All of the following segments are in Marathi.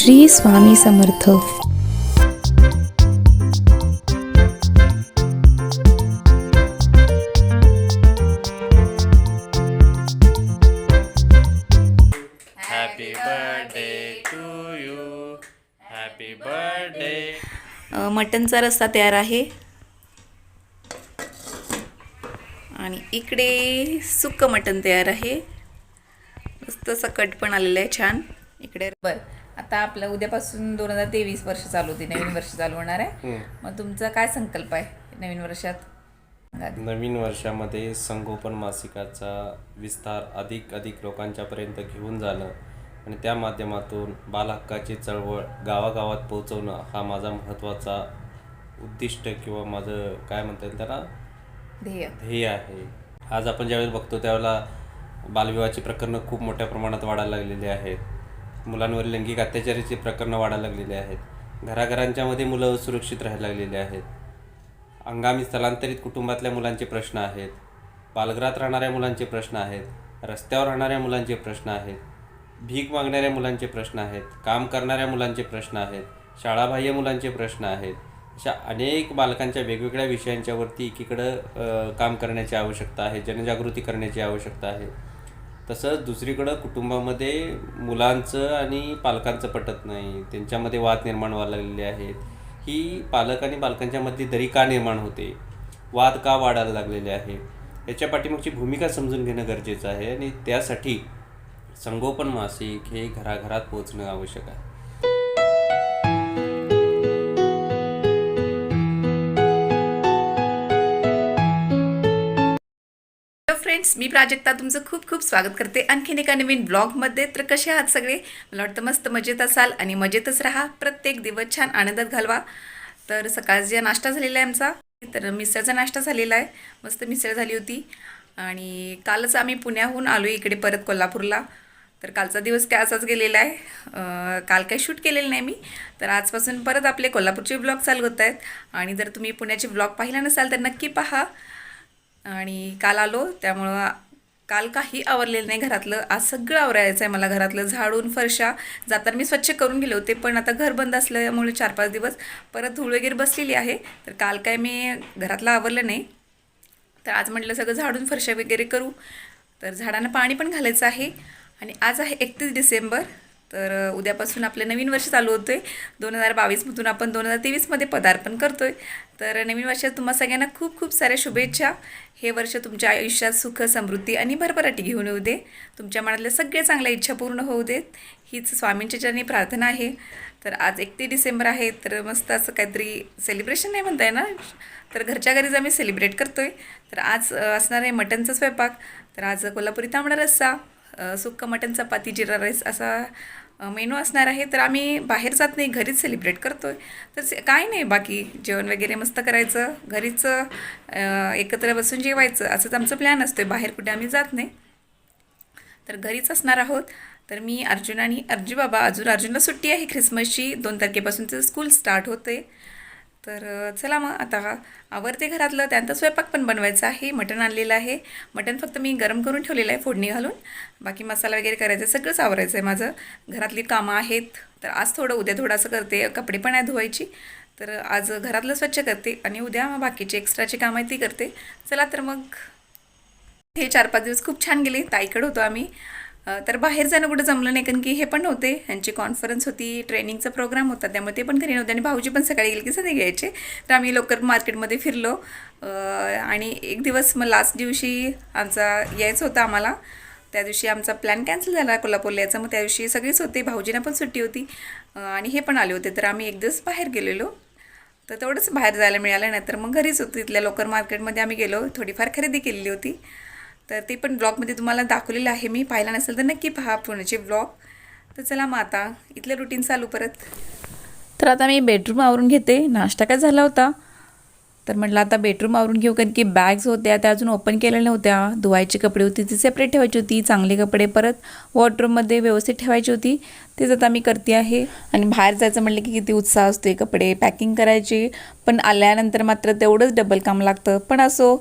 Shri Swami Samarth. Happy birthday to you. Happy birthday. मटनचा रस्सा तयार आहे आणि इकडे सुक्क मटन तयार आहे. मस्त सकट पण आलेलं आहे, छान. इकडे आता आपलं उद्यापासून 2023 वर्ष चालू होती, नवीन वर्ष चालू होणार आहे. मग तुमचा काय संकल्प आहे नवीन वर्षात? नवीन वर्षामध्ये संगोपन मासिकाचा विस्तार अधिक लोकांच्यापर्यंत घेऊन जाणं आणि त्या माध्यमातून बालहक्काची चळवळ गावागावात पोहोचवणं हा माझा महत्त्वाचा उद्दिष्ट किंवा माझं काय म्हणता येईल त्याला ध्येय आहे. आज आपण ज्यावेळेस बघतो त्यावेळेला बालविवाहाची प्रकरणं खूप मोठ्या प्रमाणात वाढायला लागलेली आहेत. मुलांवरील लैंगिक अत्याचाराची प्रकरणं वाढायला लागलेली आहेत. घराघरांच्यामध्ये मुलं सुरक्षित राहायला लागलेली आहेत. अंगामी स्थलांतरित कुटुंबातल्या मुलांचे प्रश्न आहेत. बालगृहात राहणाऱ्या मुलांचे प्रश्न आहेत. रस्त्यावर राहणाऱ्या मुलांचे प्रश्न आहेत. भीक मागणाऱ्या मुलांचे प्रश्न आहेत. काम करणाऱ्या मुलांचे प्रश्न आहेत. शाळाबाह्य मुलांचे प्रश्न आहेत. अशा अनेक बालकांच्या वेगवेगळ्या विषयांच्यावरती एकीकडं काम करण्याची आवश्यकता आहे, जनजागृती करण्याची आवश्यकता आहे. तसंच दुसरीकडं कुटुंबामध्ये मुलांचं आणि पालकांचं पटत नाही, त्यांच्यामध्ये वाद निर्माण व्हायला लागलेले आहेत. ही पालक आणि बालकांच्यामध्ये दरी का निर्माण होते, वाद का वाढायला लागलेले आहे, याच्या पाठीमागची भूमिका समजून घेणं गरजेचं आहे आणि त्यासाठी संगोपन मासिक हे घराघरात पोहोचणं आवश्यक आहे. फ्रेंड्स, मी प्राजक्ता तुमचं खूप खूप स्वागत करते आणखीन एका नवीन ब्लॉगमध्ये. तर कसे आहात सगळे? मला वाटतं मस्त मजेत असाल आणि मजेतच राहा. प्रत्येक दिवस छान आनंदात घालवा. तर सकाळचा नाश्ता झालेला आहे आमचा, तर मिसळचा नाश्ता झालेला आहे. मस्त मिसळ झाली होती आणि कालच आम्ही पुण्याहून आलो इकडे परत कोल्हापूरला. तर कालचा दिवस काय असाच गेलेला आहे. काल काही शूट केलेलं नाही मी. तर आजपासून परत आपले कोल्हापूरचे ब्लॉग चालू होत आहेत आणि जर तुम्ही पुण्याचे ब्लॉग पाहिला नसाल तर नक्की पहा. आणि काल आलो त्यामुळं काल काही आवरलेलं नाही घरातलं. आज सगळं आवरायचं आहे मला घरातलं. झाडून फरशा जाताना मी स्वच्छ करून गेले होते, पण आता घर बंद असल्यामुळे 4-5 दिवस परत धूळ वगैरे बसलेली आहे. तर काल काय मी घरातलं आवरलं नाही. तर आज म्हटलं सगळं झाडून फरशा वगैरे करू. तर झाडांना पाणी पण घालायचं आहे. आणि आज आहे 31 डिसेंबर. तर उद्यापासून आपलं नवीन वर्ष चालू होतं आहे. 2022मधून आपण 2023मध्ये पदार्पण करतो आहे. तर नवीन वर्षात तुम्हा सगळ्यांना खूप खूप साऱ्या शुभेच्छा. हे वर्ष तुमच्या आयुष्यात सुख, समृद्धी आणि भरभराटी घेऊन येऊ दे. तुमच्या मनातल्या सगळ्या चांगल्या इच्छा पूर्ण होऊ देत, हीच स्वामींच्या चरणी प्रार्थना आहे. तर आज 31 डिसेंबर आहे. तर मस्त असं काहीतरी सेलिब्रेशन नाही म्हणता येणार, तर घरच्या घरीच आम्ही सेलिब्रेट करतो आहे. तर आज असणार आहे मटनचा स्वयंपाक. तर आज कोल्हापुरी तांबडा रस्सा, सुक्का मटन, चपाती, जिरा राईस असा मेनू असणार आहे. तर आम्ही बाहेर जात नाही, घरीच सेलिब्रेट करतो आहे. तर काय नाही, बाकी जेवण वगैरे मस्त करायचं, घरीच एकत्र बसून जेवायचं, असंच आमचं प्लॅन असतो आहे. बाहेर कुठे आम्ही जात नाही, तर घरीच असणार आहोत. तर मी, अर्जुन आणि अर्जुबाबा. अर्जुनला सुट्टी आहे ख्रिसमसची, 2 तारखेपासून त्याचं स्कूल स्टार्ट होते. तर चला मग आता आवरते घरातलं. त्यानंतर स्वयंपाक पण बनवायचा आहे. मटण आणलेलं आहे. मटण फक्त मी गरम करून ठेवलेलं आहे फोडणी घालून. बाकी मसाला वगैरे करायचं आहे, सगळंच आवरायचं आहे माझं. घरातली कामं आहेत. तर आज थोडं, उद्या थोडं असं करते. कपडे पण आहे धुवायची. तर आज घरातलं स्वच्छ करते आणि उद्या मग बाकीची एक्स्ट्राची कामं आहे ती करते. चला तर मग हे 4-5 दिवस खूप छान गेले. ताईकडे होतो आम्ही. तर बाहेर जाणं कुठं जमलं नाही, कारण की हे पण नव्हते, यांची कॉन्फरन्स होती, ट्रेनिंगचा प्रोग्राम होता, त्यामुळे ते पण घरी नव्हते. आणि भाऊजी पण सकाळी गेले की संध्याकाळी यायचे. तर आम्ही लवकर मार्केटमध्ये फिरलो. आणि एक दिवस मग लास्ट दिवशी आमचा यायचं होतं आम्हाला. त्या दिवशी आमचा प्लॅन कॅन्सल झाला कोल्हापूरला यायचा. मग त्या दिवशी सगळीच होते, भाऊजींना पण सुट्टी होती आणि हे पण आले होते. तर आम्ही एक दिवस बाहेर गेलेलो. तर तेवढंच बाहेर जायला मिळालं नाही, तर मग घरीच होती. तिथल्या लोकल मार्केटमध्ये आम्ही गेलो, थोडीफार खरेदी केलेली होती. तर ते पण ब्लॉगमध्ये तुम्हाला दाखवलेलं आहे मी. पाहिला नसेल तर नक्की पहा पुण्याचे ब्लॉग. तर चला मग आता इथलं रुटीन चालू परत. तर आता मी बेडरूम आवरून घेते. नाश्ता काय झाला होता, तर म्हटलं आता बेडरूम आवरून घेऊ, कारण की बॅग्स होत्या त्या अजून ओपन केलेल्या नव्हत्या. धुवायची कपडे होती ती सेपरेट ठेवायची होती. चांगले कपडे परत वॉर्डरोबमध्ये व्यवस्थित ठेवायची होती. तेच आता मी करते आहे. आणि बाहेर जायचं म्हटलं की किती उत्साह असतो, कपडे पॅकिंग करायची. पण आल्यानंतर मात्र तेवढंच डबल काम लागतं. पण असो,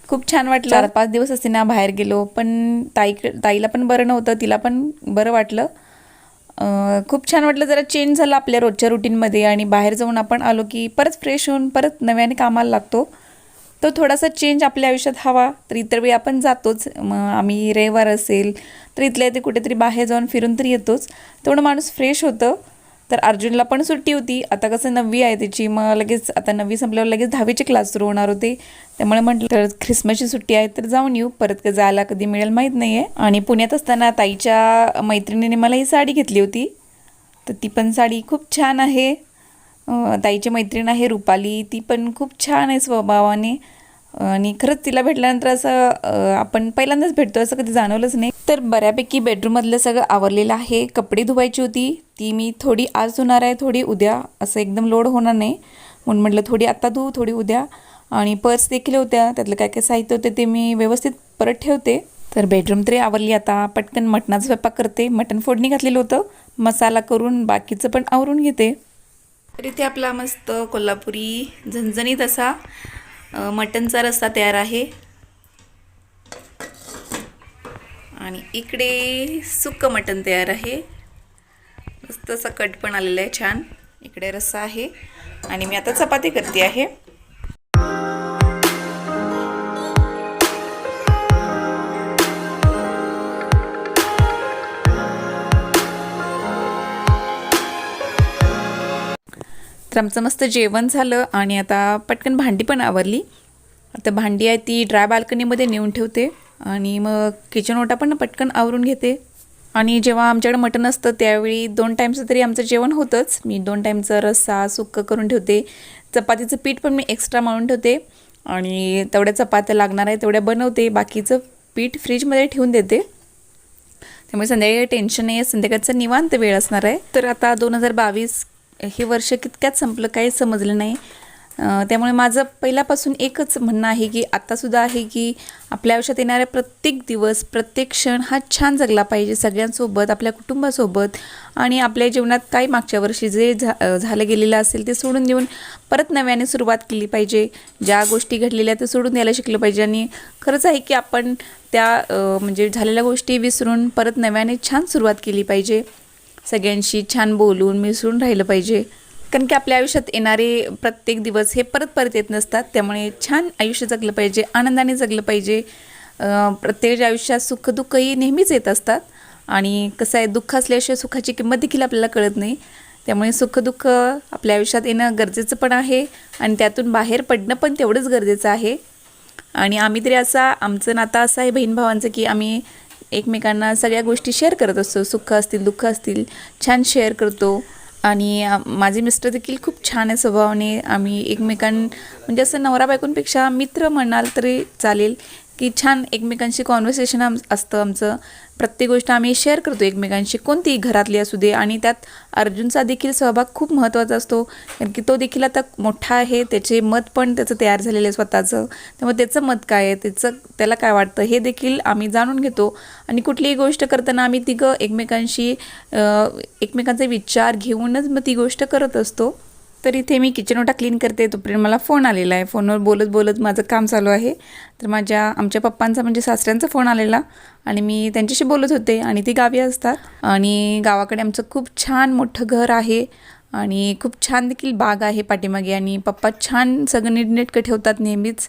खूप छान वाटलं. 4-5 दिवस असते ना बाहेर गेलो. पण ताईला पण बरं नव्हतं, तिला पण बरं वाटलं. खूप छान वाटलं, जरा चेंज झाला आपल्या रोजच्या रुटीनमध्ये आणि बाहेर जाऊन आपण आलो की परत फ्रेश होऊन परत नव्याने कामाला लागतो. तो थोडासा चेंज आपल्या आयुष्यात हवा. तर इतर वेळी आपण जातोच. मग आम्ही रविवार असेल तर इथल्या इथे कुठेतरी बाहेर जाऊन फिरून तरी येतोच. तेवढं माणूस फ्रेश होतं. तर अर्जुनला पण सुट्टी होती. आता कसं 9वी आहे त्याची, मग लगेच आता 9वी संपल्यावर लगेच 10वीचे क्लास सुरू होणार होते. त्यामुळे म्हटलं तर ख्रिसमसची सुट्टी आहे तर जाऊन येऊ. परत जायला कधी मिळेल माहीत नाही आहे. आणि पुण्यात असताना ताईच्या मैत्रिणीने मला ही साडी घेतली होती. तर ती पण साडी खूप छान आहे. ताईची मैत्रीण आहे रुपाली, ती पण खूप छान आहे स्वभावाने. आणि खरंच तिला भेटल्यानंतर असं आपण पहिल्यांदाच भेटतो असं कधी जाणवलंच नाही. तर बऱ्यापैकी बेडरूममधलं सगळं आवरलेलं आहे. कपडे धुवायची होती, ती मी थोडी आज धुणार आहे, थोडी उद्या. असं एकदम लोड होणार नाही म्हणून म्हटलं थोडी आत्ता धुऊ, थोडी उद्या. आणि पर्स देखील होत्या, त्यातलं काय काय साहित्य होते ते मी व्यवस्थित परत ठेवते. तर बेडरूम तरी आवरली. आता पटकन मटणाचा स्वयंपाक करते. मटण फोडणी घातलेलं होतं, मसाला करून बाकीचं पण आवरून घेते. तर इथे आपला मस्त कोल्हापुरी झणझणीत असा मटणचा रस्सा तयार आहे. आणि इकडे सुक्कं मटण तयार आहे. मस्त असा कट पण आलेला आहे छान. इकडे रस्सा आहे आणि मी आता चपाती करते आहे. तर आमचं मस्त जेवण झालं आणि आता पटकन भांडी पण आवरली. आता भांडी आहे ती ड्राय बाल्कनीमध्ये नेऊन ठेवते आणि मग किचन ओटा पण पटकन आवरून घेते. आणि जेव्हा आमच्याकडे मटण असतं त्यावेळी 2 टाईमचं तरी आमचं जेवण होतंच. मी 2 टाईमचं रस्सा सुक्कं करून ठेवते. चपातीचं पीठ पण मी एक्स्ट्रा मळून ठेवते आणि तेवढ्या चपात्या लागणार आहे तेवढ्या बनवते. बाकीचं पीठ फ्रीजमध्ये ठेवून देते. त्यामुळे संध्याकाळी टेन्शन नाही आहे, संध्याकाळचं निवांत वेळ असणार आहे. तर आता 2022 हे वर्ष कितक्यात संपलं काही समजलं नाही. त्यामुळे माझं पहिल्यापासून एकच म्हणणं आहे की आत्तासुद्धा आहे की आपल्या आयुष्यात येणाऱ्या प्रत्येक दिवस प्रत्येक क्षण हा छान जगला पाहिजे सगळ्यांसोबत, आपल्या कुटुंबासोबत. आणि आपल्या जीवनात काही मागच्या वर्षी जे झालं गेलेलं असेल ते सोडून देऊन परत नव्याने सुरुवात केली पाहिजे. ज्या गोष्टी घडलेल्या ते सोडून द्यायला शिकलं पाहिजे. आणि खरंच आहे की आपण त्या म्हणजे झालेल्या गोष्टी विसरून परत नव्याने छान सुरुवात केली पाहिजे. सगळ्यांशी छान बोलून मिसळून राहिलं पाहिजे. कारण की आपल्या आयुष्यात येणारे प्रत्येक दिवस हे परत परत येत नसतात. त्यामुळे छान आयुष्य जगलं पाहिजे, आनंदाने जगलं पाहिजे. प्रत्येकाच्या आयुष्यात सुखदुःखही नेहमीच येत असतात. आणि कसं आहे, दुःख असल्याशिवाय सुखाची किंमत देखील आपल्याला कळत नाही. त्यामुळे सुखदुःख आपल्या आयुष्यात येणं गरजेचं पण आहे आणि त्यातून बाहेर पडणं पण तेवढंच गरजेचं आहे. आणि आम्ही तरी आमचं नातं असं आहे बहीण भावांचं की आम्ही एकमेकांना सगळ्या गोष्टी शेअर करत असतो. सुख असतील दुःख असतील छान शेअर करतो. आणि माझे मिस्टर देखील खूप छान आहे स्वभावाने. आम्ही म्हणजे असं नवरा बायकोंपेक्षा मित्र म्हणाल तरी चालेल की छान एकमेकांशी कॉन्व्हर्सेशन असतं आमचं. प्रत्येक गोष्ट आम्ही शेअर करतो एकमेकांशी, कोणतीही घरातली असू दे. आणि त्यात अर्जुनचा देखील सहभाग खूप महत्त्वाचा असतो कारण की तो देखील आता मोठा आहे. त्याचे मत पण त्याचं तयार झालेलं आहे स्वतःचं. त्यामुळे त्याचं मत काय आहे, त्याला काय वाटतं हे देखील आम्ही जाणून घेतो. आणि कुठलीही गोष्ट करताना आम्ही तिघं एकमेकांचे विचार घेऊनच मग ती गोष्ट करत असतो. तर इथे मी किचन ओटा क्लीन करते तोपर्यंत मला फोन आलेला आहे. फोनवर बोलत बोलत माझं काम चालू आहे. तर आमच्या पप्पांचा म्हणजे सासऱ्यांचा फोन आलेला आणि मी त्यांच्याशी बोलत होते. आणि ती गावी असतात. आणि गावाकडे आमचं खूप छान मोठं घर आहे आणि खूप छान देखील बाग आहे पाठीमागे. आणि पप्पा छान सगळं नीटनेटकं ठेवतात नेहमीच.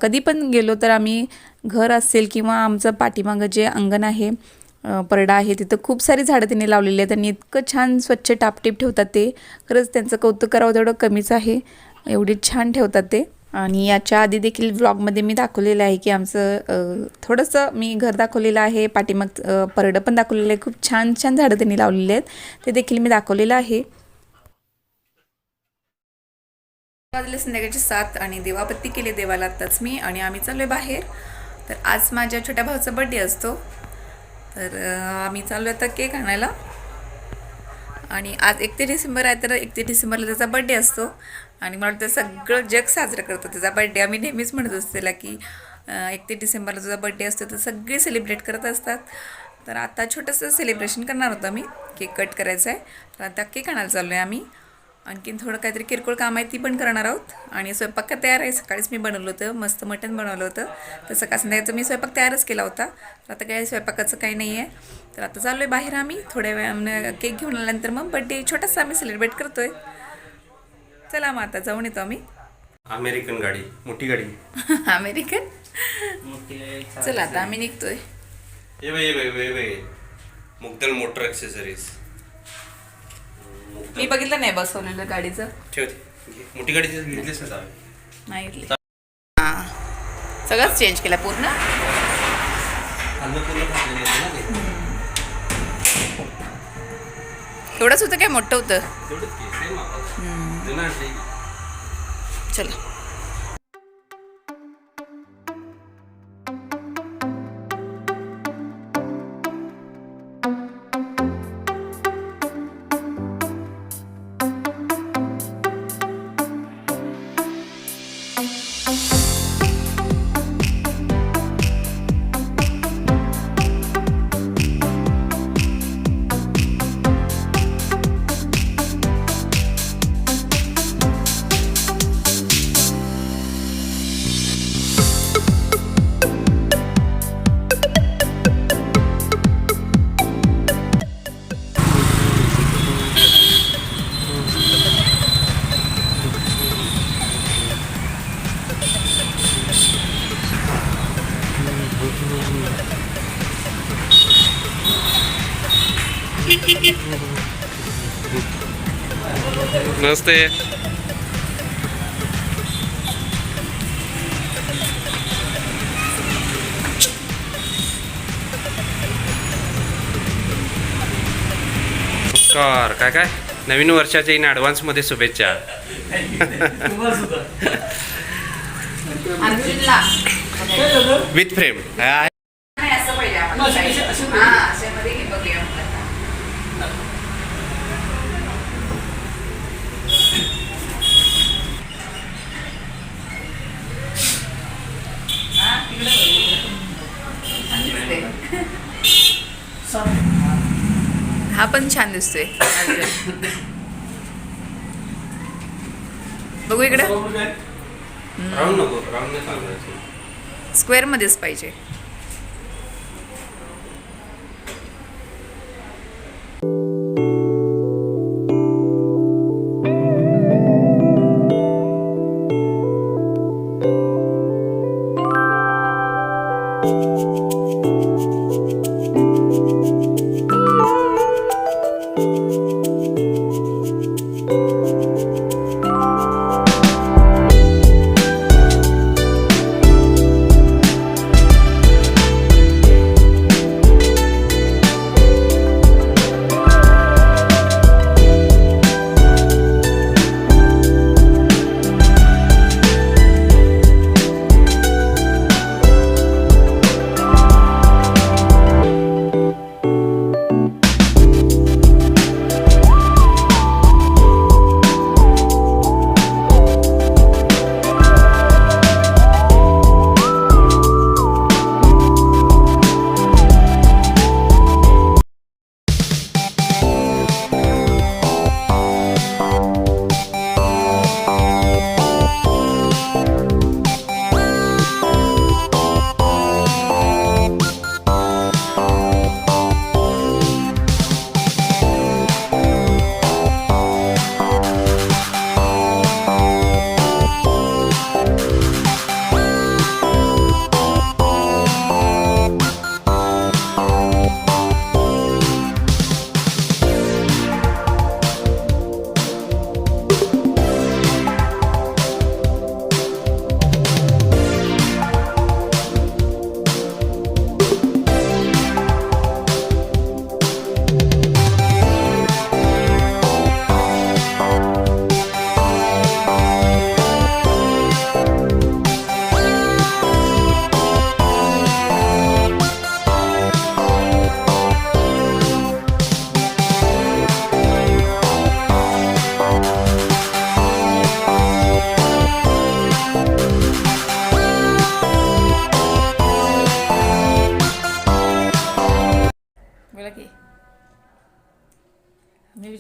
कधी पण गेलो तर आम्ही घर असेल किंवा आमचं पाठीमागं जे अंगण आहे, परडा आहे, तिथं खूप सारी झाडं त्यांनी लावलेली आहेत. त्यांनी इतकं छान स्वच्छ टापटीप ठेवतात ते. खरंच त्यांचं कौतुक करावं तेवढं कमीच आहे, एवढी छान ठेवतात ते. आणि याच्या आधी देखील व्लॉगमध्ये मी दाखवलेलं आहे की आमचं थोडंसं मी घर दाखवलेलं आहे, पाठीमाग परडं पण दाखवलेलं आहे. खूप छान छान झाडं त्यांनी लावलेली आहेत, ते देखील मी दाखवलेलं आहे. वाजले संध्याकाळचे 7 आणि देवाबत्ती केली देवाला आत्ताच मी. आणि आम्ही चाललो आहे बाहेर. तर आज माझ्या छोट्या भावाचा बड्डे असतो. तर आम्ही चाललो आता केक आणायला. आणि आज 31 डिसेंबर आहे तर 31 डिसेंबरला त्याचा बड्डे असतो. आणि मला वाटतं सगळं जग साजरं करतं त्याचा बड्डे. आम्ही नेहमीच म्हणत असतो त्याला की 31 डिसेंबरला तुझा बड्डे असतो तर सगळे सेलिब्रेट करत असतात. तर आता छोटंसं सेलिब्रेशन करणार होतं आम्ही. केक कट करायचा आहे तर आता केक आणायला चाललो आहे आम्ही. आणखीन थोडं काहीतरी किरकोळ काम आहे ती पण करणार आहोत. आणि स्वयंपाक का तयार आहे, सकाळीच मी बनवलं होतं, मस्त मटण बनवलं होतं. तर सकाळ संध्याकाळचं मी स्वयंपाक तयारच केला होता. तर आता काही स्वयंपाकाचं काही नाही आहे. तर आता चाललो आहे बाहेर आम्ही, थोड्या वेळानं केक घेऊन आल्यानंतर मग बड्डे छोटासा आम्ही सेलिब्रेट करतो आहे. चला मग आता जाऊन येतो आम्ही. अमेरिकन गाडी, मोठी गाडी. अमेरिकन. चला आता आम्ही निघतोय. ये बाई मुग्धल मोटर ॲक्सेसरीज. मी बघितलं नाही बसवलेलं गाडीचं. ठेवते मोठी गाडी घेतलीस ना नाही घेतली. हां, सगळंच चेंज केलं पूर्ण. एवढंच होतं काय मोठं होतं? चला. नमस्ते. नमस्कार. काय नवीन वर्षाच्या इन ॲडव्हान्स मध्ये शुभेच्छा. अर्जुनला विथ फ्रेम. नाही असं पाहिजे आम्हाला. हां, अशामध्ये हे बघूया मग आता. हां, तिकडे बघू. हा पण छान दिसतोय अर्जुन. बघू इकडे. राऊंड नको, राऊंड नाही चालवायचं. स्क्वेअर मध्येच पाहिजे.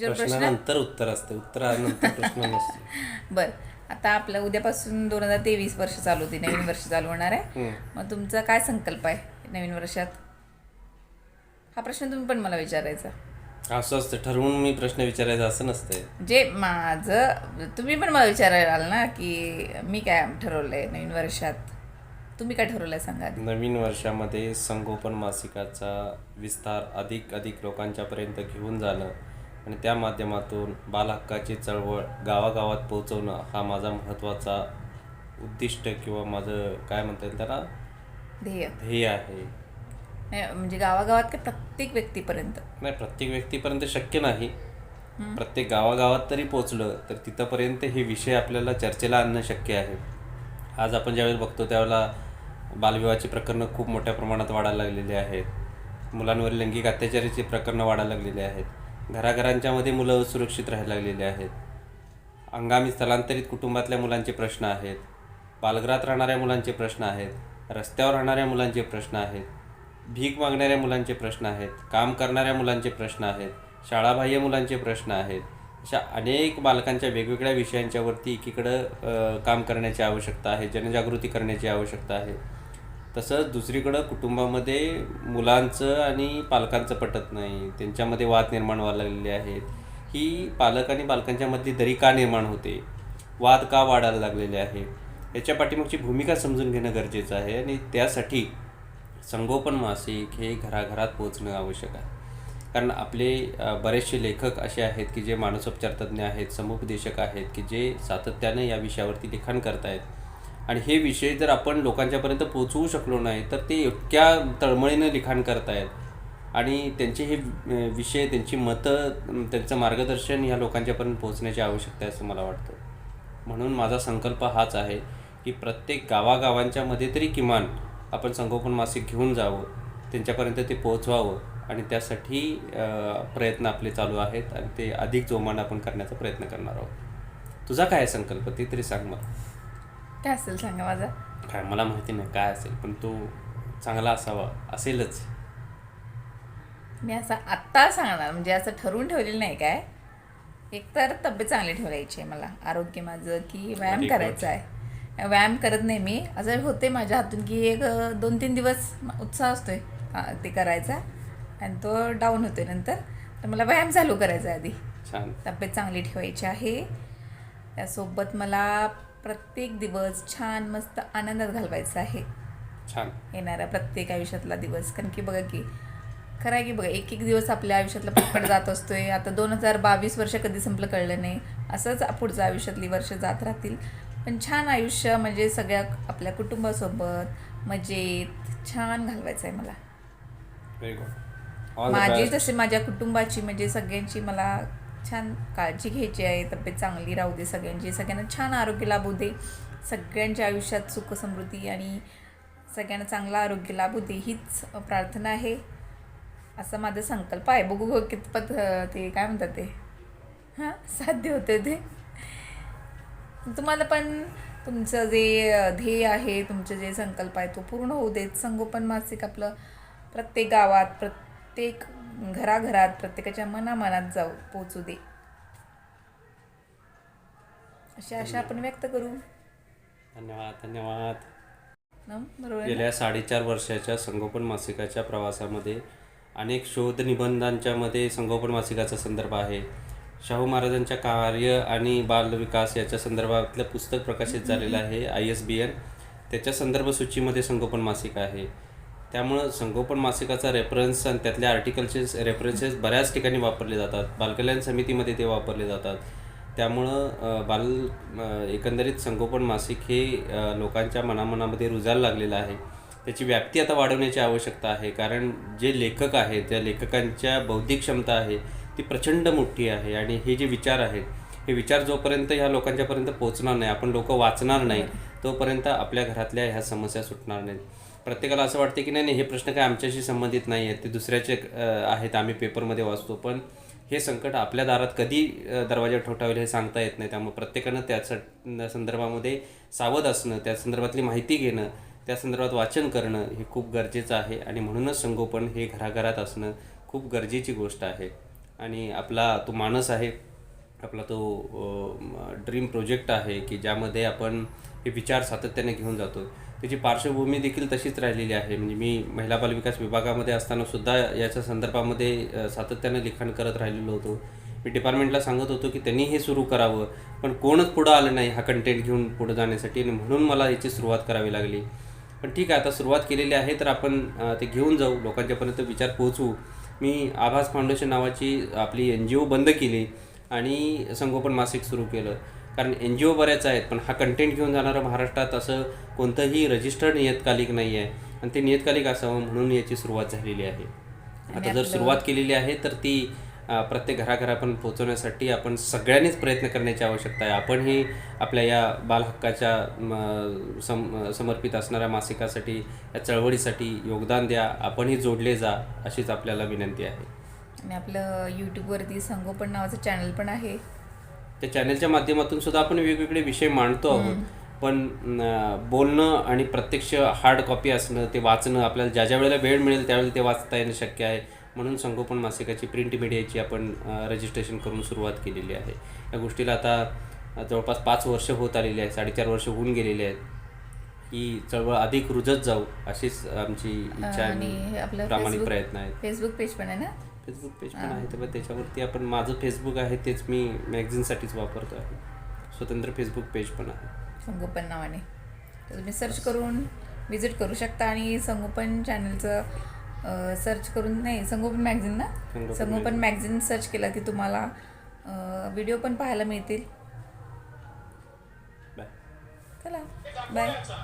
उत्तर प्रश्न प्रश्नानंतर उत्तर असते, उत्तरानंतर प्रश्न नसतो. बर. आता आपलं उद्यापासून 2023 वर्ष चालू होते, नवीन वर्ष चालू होणार आहे. मग तुमचा काय संकल्प आहे नवीन वर्षात? हा प्रश्न तुम्ही पण मला विचारायचा. असं असतं, ठरवून मी प्रश्न विचारायचा असं नसतंय. जे माझं तुम्ही पण मला विचारायला आल ना की मी काय ठरवलंय नवीन वर्षात. तुम्ही काय ठरवलंय सांगा आधी. नवीन वर्षामध्ये संगोपन मासिकाचा विस्तार अधिक लोकांच्यापर्यंत घेऊन जाणं आणि त्या माध्यमातून बालहक्काची चळवळ गावागावात पोहोचवणं हा माझा महत्त्वाचा उद्दिष्ट किंवा माझं काय म्हणता येईल त्याला ध्येय आहे. नाही, म्हणजे गावागावात काय प्रत्येक व्यक्तीपर्यंत? नाही, प्रत्येक व्यक्तीपर्यंत शक्य नाही. प्रत्येक गावागावात तरी पोचलं तर तिथंपर्यंत हे विषय आपल्याला चर्चेला आणणं शक्य आहे. आज आपण ज्यावेळेस बघतो त्यावेळेला बालविवाहाची प्रकरणं खूप मोठ्या प्रमाणात वाढायला लागलेली आहेत. मुलांवरील लैंगिक अत्याचाराची प्रकरणं वाढायला लागलेली आहेत. घराघरांच्यामध्ये मुलं असुरक्षित राहायला लागलेली आहेत. अंगामी स्थलांतरित कुटुंबातल्या मुलांचे प्रश्न आहेत. बालगृहात राहणाऱ्या मुलांचे प्रश्न आहेत. रस्त्यावर राहणाऱ्या मुलांचे प्रश्न आहेत. भीक मागणाऱ्या मुलांचे प्रश्न आहेत. काम करणाऱ्या मुलांचे प्रश्न आहेत. शाळाबाह्य मुलांचे प्रश्न आहेत. अशा अनेक बालकांच्या वेगवेगळ्या विषयांच्यावरती एकीकडं काम करण्याची आवश्यकता आहे, जनजागृती करण्याची आवश्यकता आहे. तसंच दुसरीकडं कुटुंबामध्ये मुलांचं आणि पालकांचं पटत नाही, त्यांच्यामध्ये वाद निर्माण व्हायला लागलेले आहेत. ही पालक आणि पालकांच्यामधली दरी का निर्माण होते, वाद का वाढायला लागलेले आहे, याच्या पाठीमागची भूमिका समजून घेणं गरजेचं आहे. आणि त्यासाठी संगोपन मासिक हे घराघरात पोहोचणं आवश्यक आहे. कारण आपले बरेचसे लेखक असे आहेत की जे मानसोपचार तज्ज्ञ आहेत, समुपदेशक आहेत की जे सातत्यानं या विषयावरती लिखाण करत आहेत. आणि हे विषय जर आपण लोकांच्यापर्यंत पोहोचवू शकलो नाही तर ते इतक्या तळमळीनं लिखाण करत आहेत आणि त्यांचे हे विषय, त्यांची मतं, त्यांचं मार्गदर्शन ह्या लोकांच्यापर्यंत पोहोचण्याची आवश्यकता आहे असं मला वाटतं. म्हणून माझा संकल्प हाच आहे की प्रत्येक गावागावांच्यामध्ये तरी किमान आपण संगोपन मासिक घेऊन जावं, त्यांच्यापर्यंत ते पोहोचवावं. आणि त्यासाठी प्रयत्न आपले चालू आहेत आणि ते अधिक जोमानं आपण करण्याचा प्रयत्न करणार आहोत. तुझा काय संकल्प ते तरी सांग मला. काय असेल सांगा माझा. काय मला माहिती नाही काय असेल, पण तो चांगला असावा, असेलच. मी असं आत्ता सांगणार, म्हणजे असं ठरवून ठेवलेलं नाही काय. एकतर तब्येत चांगली ठेवायची आहे मला, आरोग्य माझं, की व्यायाम करायचा आहे. व्यायाम करत नाही मी, असं होते माझ्या हातून की एक 2-3 दिवस उत्साह असतोय ते करायचा आणि तो डाऊन होतोय नंतर. तर मला व्यायाम चालू करायचा आधी. छान. तब्येत चांगली ठेवायची आहे. त्यासोबत मला प्रत्येक दिवस छान मस्त आनंदात घालवायचा आहे. छान. येणारा प्रत्येक आयुष्यातला दिवस. कारण की बघा की खरं आहे की बघा, एक एक दिवस आपल्या आयुष्यातला पटपट जात असतोय. आता 2022 वर्ष कधी संपलं कळलं नाही. असंच पुढचं आयुष्यातली वर्ष जात राहतील. पण छान आयुष्य म्हणजे सगळ्या आपल्या कुटुंबासोबत मजेत छान घालवायचं आहे मला. Very good. माझी तसे माझ्या कुटुंबाची म्हणजे सगळ्यांची मला छान काळजी घ्यायची आहे. तब्येत चांगली राहू दे सगळ्यांची, सगळ्यांना छान आरोग्य लाभू दे, सगळ्यांच्या आयुष्यात सुख समृद्धी आणि सगळ्यांना चांगलं आरोग्य लाभू दे, हीच प्रार्थना आहे. असा माझा संकल्प आहे. बघू कितपत ते काय म्हणतात ते साध्य होते ते. तुम्हाला पण तुमचं जे ध्येय आहे, तुमचं जे संकल्प आहे तो पूर्ण होऊ देत. संगोपन मासिक आपलं प्रत्येक गावात, प्रत्येक घराघरात, प्रत्येकाच्या मनामनात जाऊ पोचू दे, अशी आशा आपण व्यक्त करू. धन्यवाद. बरोबर. गेल्या 4.5 वर्षाच्या संगोपन मासिकाच्या प्रवासामध्ये अनेक शोध निबंधांच्या मध्ये संगोपन मासिकाचा संदर्भ आहे. शाहू महाराजांच्या कार्य आणि बालविकास याच्या संदर्भातलं पुस्तक प्रकाशित झालेलं आहे, ISBN. त्याच्या संदर्भ सूचीमध्ये संगोपन मासिक आहे. त्यामुळं संगोपन मासिकाचा रेफरन्स आणि त्यातल्या आर्टिकलचे रेफरन्सेस बऱ्याच ठिकाणी वापरले जातात. बालकल्याण समितीमध्ये ते वापरले जातात. त्यामुळं एकंदरीत संगोपन मासिक हे लोकांच्या मनामध्ये रुजायला लागलेलं आहे. त्याची व्याप्ती आता वाढवण्याची आवश्यकता आहे. कारण जे लेखक आहेत, त्या लेखकांच्या बौद्धिक क्षमता आहे ती प्रचंड मोठी आहे. आणि हे जे विचार आहेत, हे विचार जोपर्यंत ह्या लोकांच्यापर्यंत पोहोचणार नाही, आपण लोक वाचणार नाही, तोपर्यंत आपल्या घरातल्या ह्या समस्या सुटणार नाहीत. प्रत्येकाला असं वाटते की नाही हे प्रश्न काय आमच्याशी संबंधित नाही आहेत, ते दुसऱ्याचे आहेत, आम्ही पेपरमध्ये वाचतो. पण हे संकट आपल्या दारात कधी दरवाजा ठोठावेल हे सांगता येत नाही. त्यामुळे प्रत्येकानं त्या संदर्भामध्ये सावध असणं, त्या संदर्भातली माहिती घेणं, त्या संदर्भात वाचन करणं हे खूप गरजेचं आहे. आणि म्हणूनच संगोपन हे घराघरात असणं खूप गरजेची गोष्ट आहे. आणि आपला तो मानस आहे, आपला तो ड्रीम प्रोजेक्ट आहे की ज्यामध्ये आपण हे विचार सातत्याने घेऊन जातो. त्याची पार्श्वभूमी देखील तशीच राहिलेली आहे. म्हणजे मी महिला बालविकास विभागामध्ये असताना सुद्धा याच्या संदर्भामध्ये सातत्यानं लिखाण करत राहिलेलो होतो. मी डिपार्टमेंटला सांगत होतो की त्यांनी हे सुरू करावं, पण कोणच पुढं आलं नाही हा कंटेंट घेऊन पुढं जाण्यासाठी, आणि म्हणून मला याची सुरुवात करावी लागली. पण ठीक आहे, आता सुरुवात केलेली आहे तर आपण ते घेऊन जाऊ, लोकांच्यापर्यंत विचार पोहोचवू. मी आभास फाउंडेशन नावाची आपली NGO बंद केली आणि संगोपन मासिक सुरू केलं. कारण NGO बऱ्याच आहेत, पण हा कंटेंट घेऊन जाणारं महाराष्ट्रात असं कोणतंही रजिस्टर्ड नियतकालिक नाही आहे, आणि ते नियतकालिक असावं म्हणून याची सुरुवात झालेली आहे. आता जर सुरुवात केलेली आहे तर ती प्रत्येक घराघरापर्यंत पोहोचवण्यासाठी आपण सगळ्यांनीच प्रयत्न करण्याची आवश्यकता आहे. आपणही आपल्या या बालहक्काच्या समर्पित असणाऱ्या मासिकासाठी, या चळवळीसाठी योगदान द्या. आपणही जोडले जा, अशीच आपल्याला विनंती आहे. आणि आपलं यूट्यूबवरती संगोपन नावाचं चॅनल पण आहे. त्या चॅनलच्या माध्यमातून सुद्धा आपण वेगवेगळे विषय मांडतो आहोत, पण बोलणं आणि प्रत्यक्ष हार्ड कॉपी असणं, ते वाचणं, आपल्याला ज्या ज्या वेळेला वेळ मिळेल त्यावेळेला ते वाचता येणं शक्य आहे. म्हणून संगोपन मासिकाची प्रिंट मीडियाची आपण रजिस्ट्रेशन करून सुरुवात केलेली आहे. या गोष्टीला आता जवळपास 5 वर्ष होत आलेली आहे, 4.5 वर्ष होऊन गेलेली आहेत. ही चळवळ अधिक रुजत जाऊ अशीच आमची इच्छा आणि आपलं प्रामाणिक प्रयत्न आहेत. फेसबुक पेज पण आहे ना? फेसबुक पेज पण आहे, तर त्याच्यावरती आपण, माझं फेसबुक आहे तेच मी मॅगझिनसाठीच वापरतो आहे. स्वतंत्र फेसबुक पेज पण आहे संगोपन नावाने, तर तुम्ही सर्च करून विजिट करू शकता. आणि संगोपन चॅनलचं सर्च करून, नाही, संगोपन मॅगझिन ना, संगोपन मॅगझिन सर्च केलं की तुम्हाला व्हिडिओ पण पाहायला मिळतील. बाय. चला, बाय.